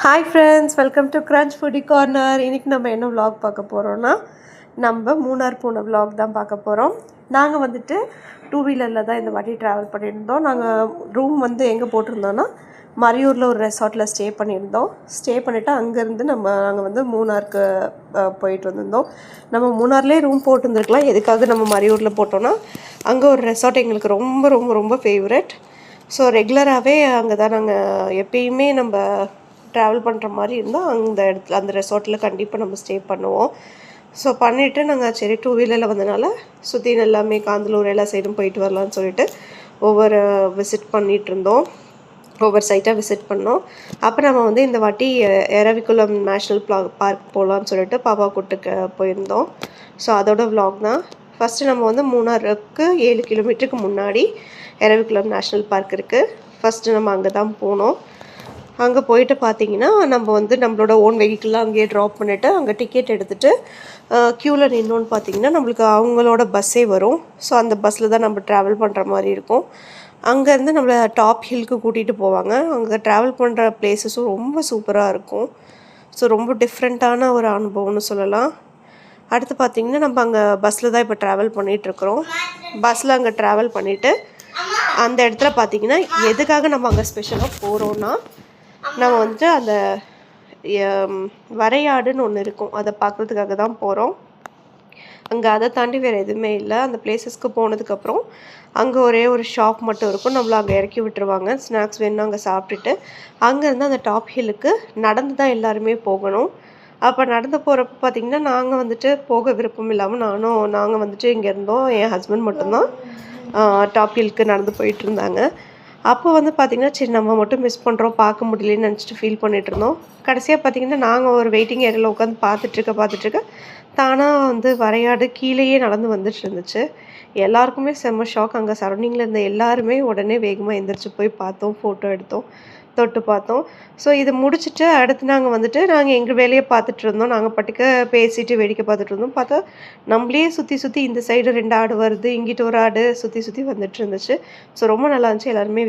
Hi friends, welcome to crunch foodie corner. இன்றைக்கி நம்ம என்ன விலாக் பார்க்க போகிறோன்னா, நம்ம மூணார் போன விலாக் தான் பார்க்க போகிறோம். நாங்கள் வந்துட்டு 2 வீலரில் தான் இந்த வாட்டி ட்ராவல் பண்ணியிருந்தோம். நாங்கள் ரூம் வந்து எங்கே போட்டிருந்தோன்னா, மறையூரில் ஒரு ரெசார்ட்டில் ஸ்டே பண்ணியிருந்தோம். ஸ்டே பண்ணிவிட்டு அங்கேருந்து நாங்கள் வந்து மூணாருக்கு போயிட்டு வந்திருந்தோம். நம்ம மூணார்லேயே ரூம் போட்டுருந்துருக்கலாம். எதுக்காக நம்ம மறையூரில் போட்டோன்னா, அங்கே ஒரு ரெசார்ட் எங்களுக்கு ரொம்ப ரொம்ப ரொம்ப ஃபேவரட். ஸோ ரெகுலராகவே அங்கே தான் நாங்கள் எப்பயுமே நம்ம ட்ராவல் பண்ணுற மாதிரி இருந்தால் அந்த இடத்துல அந்த ரெசார்ட்டில் கண்டிப்பாக நம்ம ஸ்டே பண்ணுவோம். ஸோ பண்ணிவிட்டு நாங்கள் சரி 2 வீலரில் வந்தனால சுற்றி எல்லாமே காந்தலூர் எல்லா சைடும் போயிட்டு வரலான்னு சொல்லிட்டு ஒவ்வொரு விசிட் பண்ணிகிட்டு இருந்தோம். ஒவ்வொரு சைட்டாக விசிட் பண்ணோம். அப்போ நம்ம வந்து இந்த வாட்டி எரவிக்குளம் நேஷ்னல் பார்க் போகலான்னு சொல்லிட்டு பாப்பா கூட்டுக்கு போயிருந்தோம். ஸோ அதோட விலாக் தான். ஃபஸ்ட்டு நம்ம வந்து மூணாருக்கு 7 கிலோமீட்டருக்கு முன்னாடி எரவிக்குளம் நேஷ்னல் பார்க் இருக்குது. ஃபஸ்ட்டு நம்ம அங்கே தான் போனோம். அங்கே போயிட்டு பார்த்தீங்கன்னா நம்ம வந்து நம்மளோட ஓன் வெஹிக்கிள்லாம் அங்கேயே ட்ராப் பண்ணிவிட்டு அங்கே டிக்கெட் எடுத்துகிட்டு க்யூவில் நின்னோன்னு பார்த்தீங்கன்னா நம்மளுக்கு அவங்களோட பஸ்ஸே வரும். ஸோ அந்த பஸ்ஸில் தான் நம்ம ட்ராவல் பண்ணுற மாதிரி இருக்கும். அங்கேருந்து நம்மளை டாப் ஹில்க்கு கூட்டிகிட்டு போவாங்க. அங்கே ட்ராவல் பண்ணுற பிளேஸஸும் ரொம்ப சூப்பராக இருக்கும். ஸோ ரொம்ப டிஃப்ரெண்ட்டான ஒரு அனுபவம்னு சொல்லலாம். அடுத்து பார்த்திங்கன்னா நம்ம அங்கே பஸ்ஸில் தான் இப்போ ட்ராவல் பண்ணிகிட்ருக்குறோம். பஸ்ஸில் அங்கே ட்ராவல் பண்ணிவிட்டு அந்த இடத்துல பார்த்திங்கன்னா எதுக்காக நம்ம அங்கே ஸ்பெஷலாக போகிறோன்னா, நம்ம வந்துட்டு அந்த வரையாடுன்னு ஒன்று இருக்கும், அதை பார்க்குறதுக்காக தான் போகிறோம். அங்கே அதை தாண்டி வேறு எதுவுமே இல்லை. அந்த பிளேஸஸ்க்கு போனதுக்கப்புறம் அங்கே ஒரே ஒரு ஷாப் மட்டும் இருக்கும். நம்மளை அங்கே இறக்கி விட்டுருவாங்க. ஸ்நாக்ஸ் வேணும் அங்கே சாப்பிட்டுட்டு அங்கேருந்து அந்த டாப் ஹில்லுக்கு நடந்து தான் எல்லாருமே போகணும். அப்போ நடந்து போகிறப்ப பார்த்திங்கன்னா நாங்கள் வந்துட்டு போக விருப்பம் இல்லாமல் நாங்கள் வந்துட்டு இங்கே இருந்தோம். என் ஹஸ்பண்ட் மட்டும்தான் டாப் ஹில்க்கு நடந்து போயிட்டு இருந்தாங்க. அப்போ வந்து பார்த்திங்கன்னா சரி நம்ம மட்டும் மிஸ் பண்ணுறோம், பார்க்க முடியலன்னு நினச்சிட்டு ஃபீல் பண்ணிகிட்டு இருந்தோம். கடைசியாக பார்த்திங்கன்னா நாங்கள் ஒரு வெயிட்டிங் ஏரியாவில் உட்காந்து பார்த்துட்ருக்க தானாக வந்து வரையாடு கீழேயே நடந்து வந்துட்டு இருந்துச்சு. எல்லாருக்குமே செம்ம ஷாக். அங்கே சரௌண்டிங்கில் இருந்த எல்லாருமே உடனே வேகமாக எந்திரிச்சு போய் பார்த்தோம், ஃபோட்டோ எடுத்தோம், தொட்டு பார்த்தோம். ஸோ இதை முடிச்சுட்டு அடுத்து நாங்கள் எங்கள் வேலையை பார்த்துட்டு இருந்தோம். நாங்கள் பாட்டுக்கு பேசிட்டு வேடிக்கை பார்த்துட்டு இருந்தோம். பார்த்தா நம்மளே சுற்றி இந்த சைடு 2 ஆடு வருது, இங்கிட்ட ஒரு ஆடு சுற்றி வந்துட்டு இருந்துச்சு. ஸோ ரொம்ப நல்லா இருந்துச்சு. எல்லாருமே